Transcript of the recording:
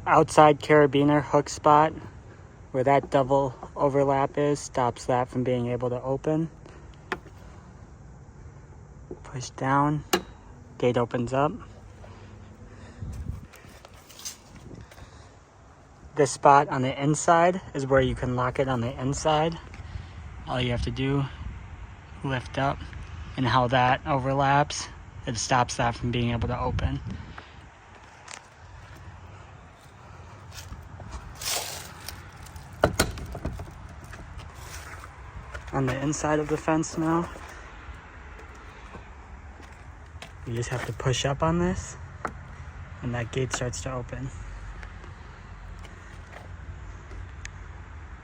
outside carabiner hook spot where that double overlap is stops that from being able to open. Push down, gate opens up. This spot on the inside is where you can lock it on the inside. All you have to do, lift up, and how that overlaps, it stops that from being able to open. On the inside of the fence now, you just have to push up on this, and that gate starts to open.